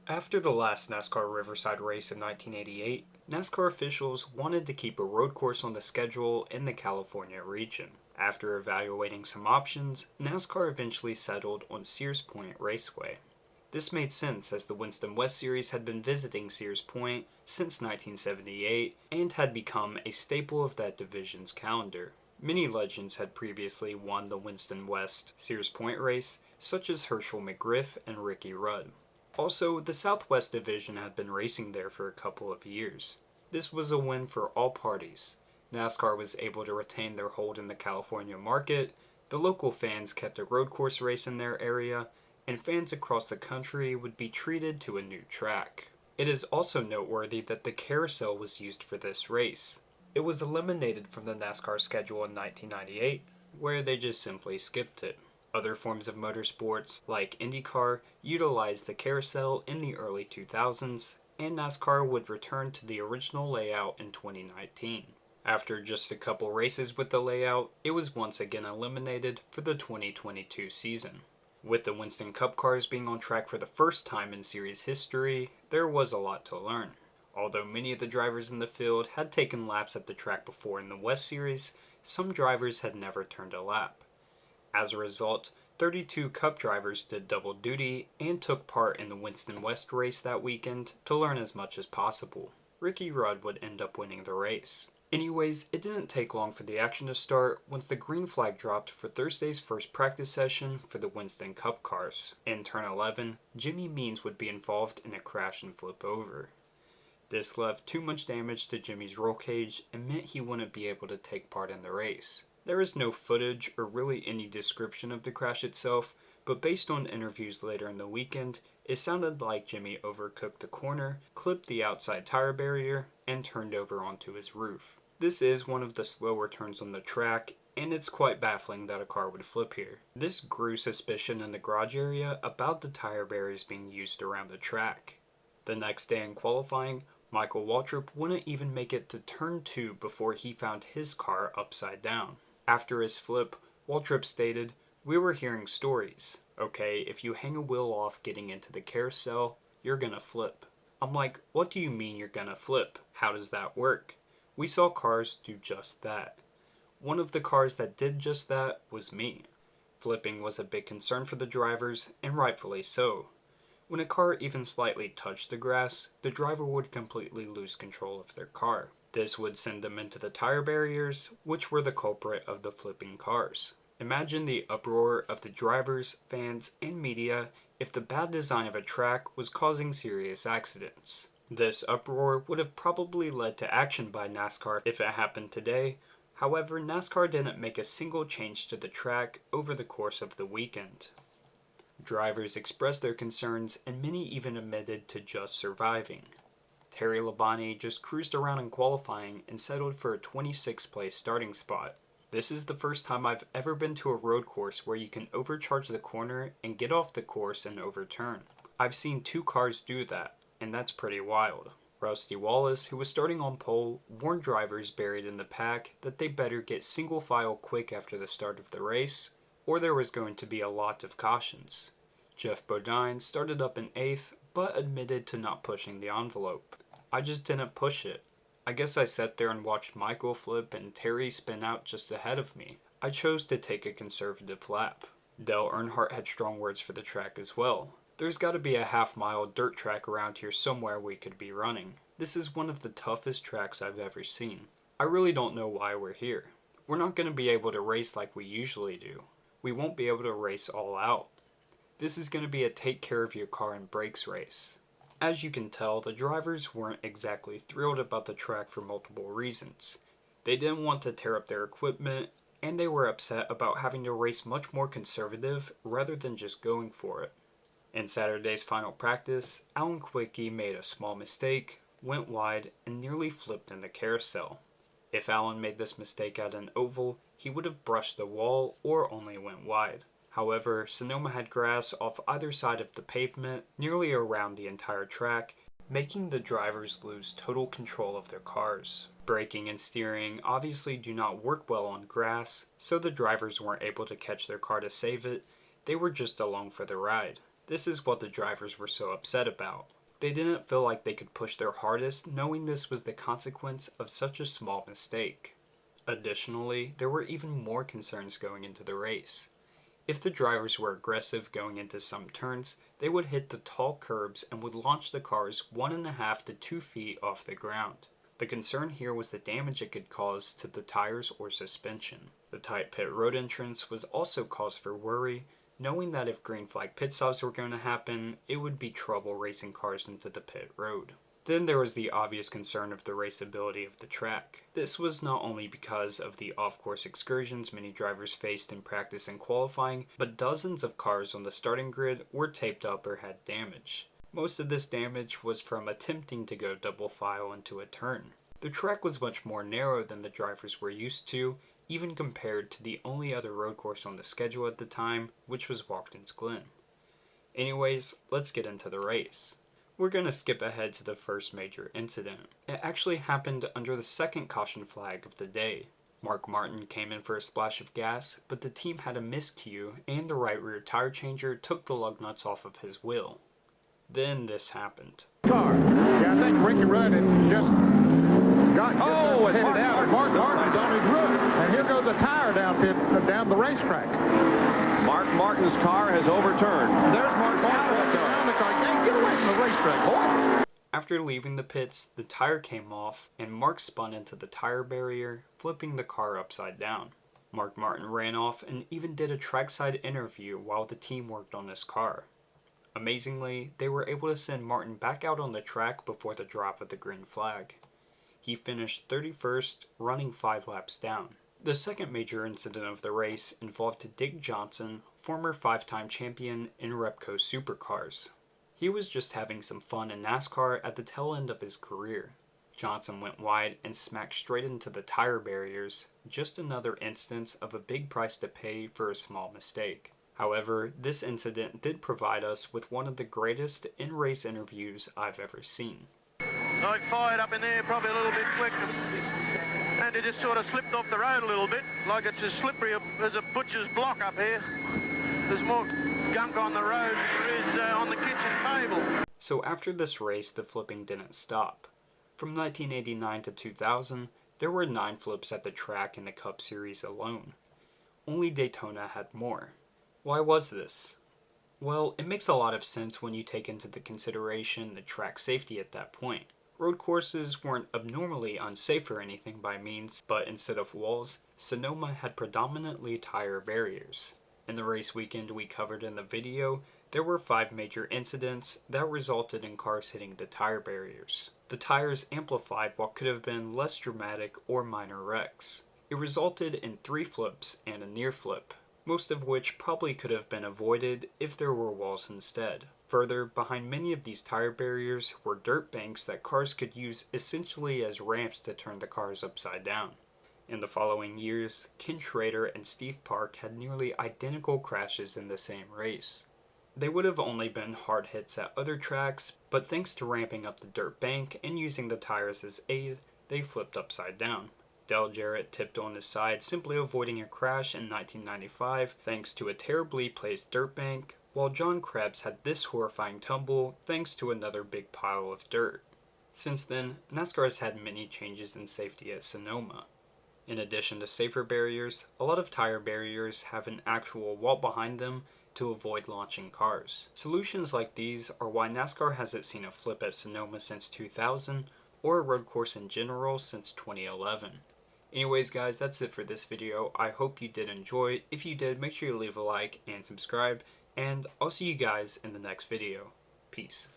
After the last NASCAR Riverside race in 1988, NASCAR officials wanted to keep a road course on the schedule in the California region. After evaluating some options, NASCAR eventually settled on Sears Point Raceway. This made sense as the Winston West Series had been visiting Sears Point since 1978 and had become a staple of that division's calendar. Many legends had previously won the Winston West Sears Point race, such as Herschel McGriff and Ricky Rudd. Also, the Southwest Division had been racing there for a couple of years. This was a win for all parties. NASCAR was able to retain their hold in the California market, the local fans kept a road course race in their area, and fans across the country would be treated to a new track. It is also noteworthy that the carousel was used for this race. It was eliminated from the NASCAR schedule in 1998, where they just simply skipped it. Other forms of motorsports, like IndyCar, utilized the carousel in the early 2000s, and NASCAR would return to the original layout in 2019. After just a couple races with the layout, it was once again eliminated for the 2022 season. With the Winston Cup cars being on track for the first time in series history, there was a lot to learn. Although many of the drivers in the field had taken laps at the track before in the West Series, some drivers had never turned a lap. As a result, 32 Cup drivers did double duty and took part in the Winston West race that weekend to learn as much as possible. Ricky Rudd would end up winning the race. Anyways, it didn't take long for the action to start once the green flag dropped for Thursday's first practice session for the Winston Cup cars. In turn 11, Jimmy Means would be involved in a crash and flip over. This left too much damage to Jimmy's roll cage and meant he wouldn't be able to take part in the race. There is no footage or really any description of the crash itself, but based on interviews later in the weekend, it sounded like Jimmy overcooked the corner, clipped the outside tire barrier, and turned over onto his roof. This is one of the slower turns on the track, and it's quite baffling that a car would flip here. This grew suspicion in the garage area about the tire barriers being used around the track. The next day in qualifying, Michael Waltrip wouldn't even make it to turn 2 before he found his car upside down. After his flip, Waltrip stated, "We were hearing stories. Okay, if you hang a wheel off getting into the carousel, you're gonna flip." I'm like, what do you mean you're gonna flip? How does that work? We saw cars do just that. One of the cars that did just that was me. Flipping was a big concern for the drivers, and rightfully so. When a car even slightly touched the grass, the driver would completely lose control of their car. This would send them into the tire barriers, which were the culprit of the flipping cars. Imagine the uproar of the drivers, fans, and media if the bad design of a track was causing serious accidents. This uproar would have probably led to action by NASCAR if it happened today. However, NASCAR didn't make a single change to the track over the course of the weekend. Drivers expressed their concerns, and many even admitted to just surviving. Terry Labonte just cruised around in qualifying and settled for a 26th place starting spot. This is the first time I've ever been to a road course where you can overcharge the corner and get off the course and overturn. I've seen 2 cars do that, and that's pretty wild. Rusty Wallace, who was starting on pole, warned drivers buried in the pack that they better get single file quick after the start of the race, or there was going to be a lot of cautions. Jeff Bodine started up in 8th, but admitted to not pushing the envelope. I just didn't push it. I guess I sat there and watched Michael flip and Terry spin out just ahead of me. I chose to take a conservative lap. Dale Earnhardt had strong words for the track as well. There's gotta be a half-mile dirt track around here somewhere we could be running. This is one of the toughest tracks I've ever seen. I really don't know why we're here. We're not gonna be able to race like we usually do. We won't be able to race all out. This is going to be a take care of your car and brakes race. As you can tell, the drivers weren't exactly thrilled about the track for multiple reasons. They didn't want to tear up their equipment, and they were upset about having to race much more conservative rather than just going for it. In Saturday's final practice, Alan Quickie made a small mistake, went wide, and nearly flipped in the carousel. If Alan made this mistake at an oval, he would have brushed the wall or only went wide. However, Sonoma had grass off either side of the pavement, nearly around the entire track, making the drivers lose total control of their cars. Braking and steering obviously do not work well on grass, so the drivers weren't able to catch their car to save it. They were just along for the ride. This is what the drivers were so upset about. They didn't feel like they could push their hardest knowing this was the consequence of such a small mistake. Additionally, there were even more concerns going into the race. If the drivers were aggressive going into some turns, they would hit the tall curbs and would launch the cars 1.5 to 2 feet off the ground. The concern here was the damage it could cause to the tires or suspension. The tight pit road entrance was also cause for worry, knowing that if green flag pit stops were going to happen, it would be trouble racing cars into the pit road. Then there was the obvious concern of the raceability of the track. This was not only because of the off-course excursions many drivers faced in practice and qualifying, but dozens of cars on the starting grid were taped up or had damage. Most of this damage was from attempting to go double file into a turn. The track was much more narrow than the drivers were used to, even compared to the only other road course on the schedule at the time, which was Watkins Glen. Anyways, let's get into the race. We're going to skip ahead to the first major incident. It actually happened under the second caution flag of the day. Mark Martin came in for a splash of gas, but the team had a miscue and the right rear tire changer took the lug nuts off of his wheel. Then this happened. Car. Yeah, I think Ricky Rudd had just got headed out. Mark Martin's on his roof. And here goes the tire down the racetrack. Mark Martin's car has overturned. There's Mark Martin around the car. Hey, get away from the racetrack, boy. After leaving the pits, the tire came off and Mark spun into the tire barrier, flipping the car upside down. Mark Martin ran off and even did a trackside interview while the team worked on his car. Amazingly, they were able to send Martin back out on the track before the drop of the green flag. He finished 31st, running 5 laps down. The second major incident of the race involved Dick Johnson, former 5-time champion in Repco supercars. He was just having some fun in NASCAR at the tail end of his career. Johnson went wide and smacked straight into the tire barriers, just another instance of a big price to pay for a small mistake. However, this incident did provide us with one of the greatest in-race interviews I've ever seen. I fired up in there probably a little bit quick and it just sort of slipped off the road a little bit, like it's as slippery as a butcher's block up here. There's more gunk on the road than there is on the kitchen table. So after this race, the flipping didn't stop. From 1989 to 2000, there were 9 flips at the track in the Cup Series alone. Only Daytona had more. Why was this? Well, it makes a lot of sense when you take into the consideration the track safety at that point. Road courses weren't abnormally unsafe or anything by means, but instead of walls, Sonoma had predominantly tire barriers. In the race weekend we covered in the video, there were 5 major incidents that resulted in cars hitting the tire barriers. The tires amplified what could have been less dramatic or minor wrecks. It resulted in 3 flips and a near flip, most of which probably could have been avoided if there were walls instead. Further, behind many of these tire barriers were dirt banks that cars could use essentially as ramps to turn the cars upside down. In the following years, Ken Schrader and Steve Park had nearly identical crashes in the same race. They would have only been hard hits at other tracks, but thanks to ramping up the dirt bank and using the tires as aid, they flipped upside down. Dale Jarrett tipped on his side, simply avoiding a crash in 1995 thanks to a terribly placed dirt bank, while John Krebs had this horrifying tumble thanks to another big pile of dirt. Since then, NASCAR has had many changes in safety at Sonoma. In addition to safer barriers, a lot of tire barriers have an actual wall behind them to avoid launching cars. Solutions like these are why NASCAR hasn't seen a flip at Sonoma since 2000, or a road course in general since 2011. Anyways guys, that's it for this video. I hope you did enjoy. If you did, make sure you leave a like and subscribe, and I'll see you guys in the next video. Peace.